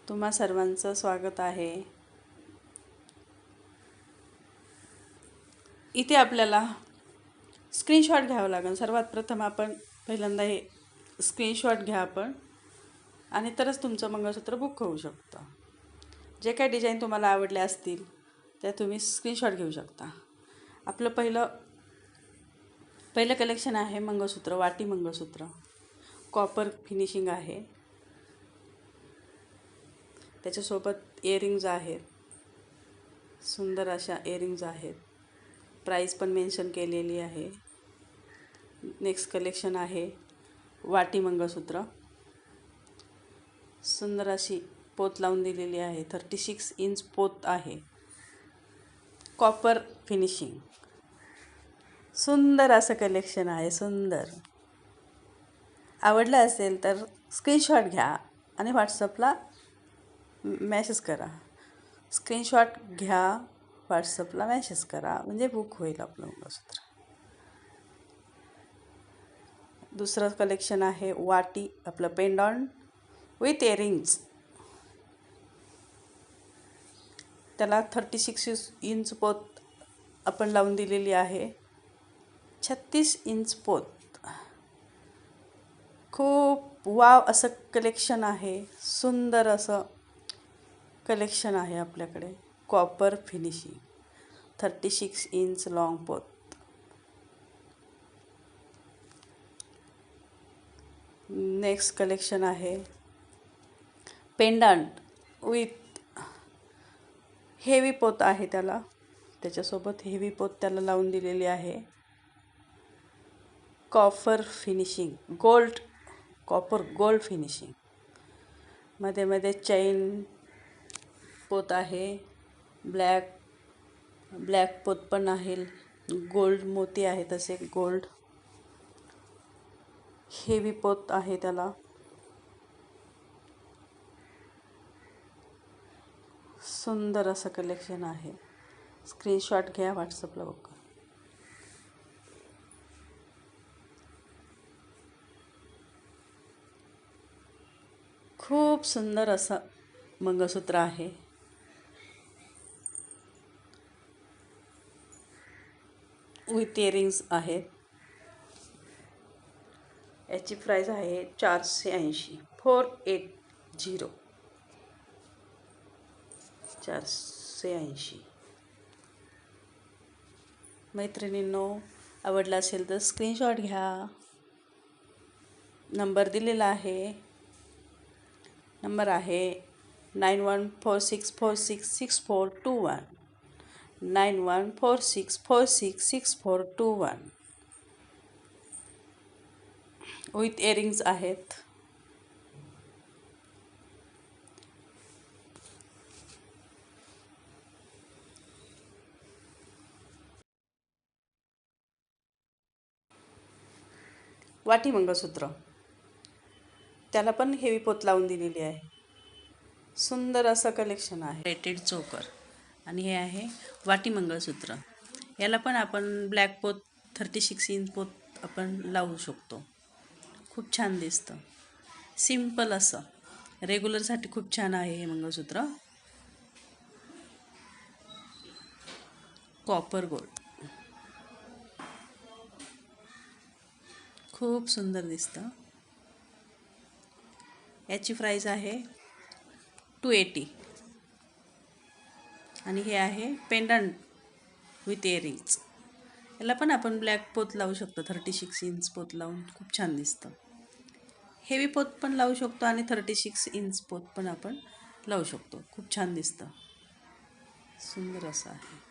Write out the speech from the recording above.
तुम्हा सर्वांचं स्वागत आहे. इथे आपल्याला स्क्रीनशॉट घ्यावं लागेल. सर्वात प्रथम आपण पहिल्यांदा हे स्क्रीनशॉट घ्या आपण, आणि तरच तुमचं मंगळसूत्र बुक होऊ शकतं. जे काही डिझाईन तुम्हाला आवडले असतील त्या तुम्ही स्क्रीनशॉट घेऊ शकता. आपलं पहिलं कलेक्शन आहे मंगळसूत्र, वाटी मंगळसूत्र. कॉपर फिनिशिंग आहे, त्याच्यासोबत इयरिंग्ज आहेत. सुंदर अशा इयरिंग्ज आहेत. प्राईस पण मेन्शन केलेली आहे. नेक्स्ट कलेक्शन आहे वाटी मंगळसूत्र. सुंदर अशी पोत लावून दिलेली आहे. 36 इंच पोत आहे. Copper finishing. सुंदर असं कलेक्शन आहे. सुंदर. आवडलं असेल तर स्क्रीनशॉट घ्या आणि व्हॉट्सअपला मेसेज करा. स्क्रीनशॉट घ्या, व्हॉट्सअपला मेसेज करा, म्हणजे बुक होईल आपलं मंगळसूत्र. दुसरं कलेक्शन आहे वाटी, आपलं पेंडॉन्ट विथ इयरिंग्ज. त्याला 36 इंच पोत आपण लावून दिलेली आहे. 36 इंच पोत. खूप वाव असं कलेक्शन आहे. सुंदर असं कलेक्शन आहे आपल्याकडे. कॉपर फिनिशिंग, 36 इंच लॉंग पोत. नेक्स्ट कलेक्शन आहे पेंडंट विथ हेवी पोत आहे. त्याच्यासोबत हेवी पोत त्याला लावून दिलेली आहे. Copper finishing, copper gold finishing. मध्ये मध्ये चैन पोत आहे. ब्लॅक पोत पण आहे. गोल्ड मोती आहे, तसे गोल्ड हेवी पोत आहे त्याला. सुंदर असं कलेक्शन आहे. स्क्रीनशॉट घ्या, व्हॉट्सअपला बघा. खूप सुंदर असं मंगळसूत्र आहे. विथ इयरिंग्स आहेत. याची प्राईस आहे 480. 480. 480. मैत्रिणींनो, आवडला असेल तर स्क्रीनशॉट घ्या. नंबर दिलेला आहे. नंबर आहे 9146466421. 9146466421. विथ इयरिंग्ज आहेत. वाटी मंगळसूत्र, त्याला पण हेवी पोत लावून दिलेली आहे. सुंदर असं कलेक्शन आहे. रेटेड चोकर. आणि हे आहे वाटी मंगळसूत्र. याला पण आपण ब्लॅक पोत, 36 इंच पोत आपण लावू शकतो. खूप छान दिसतं. सिम्पल असं रेग्युलरसाठी खूप छान आहे हे मंगळसूत्र. Copper gold. खूप सुंदर दिसतं. याची प्राईस आहे 280. आणि हे आहे पेंडंट विथ इयरिंग्ज. याला पण आपण ब्लॅक पोत लावू शकतो. 36 इंच पोत लावून खूप छान दिसतं. हेवी पोत पण लावू शकतो आणि 36 इंच पोत पण आपण लावू शकतो. खूप छान दिसतं. सुंदर असं आहे.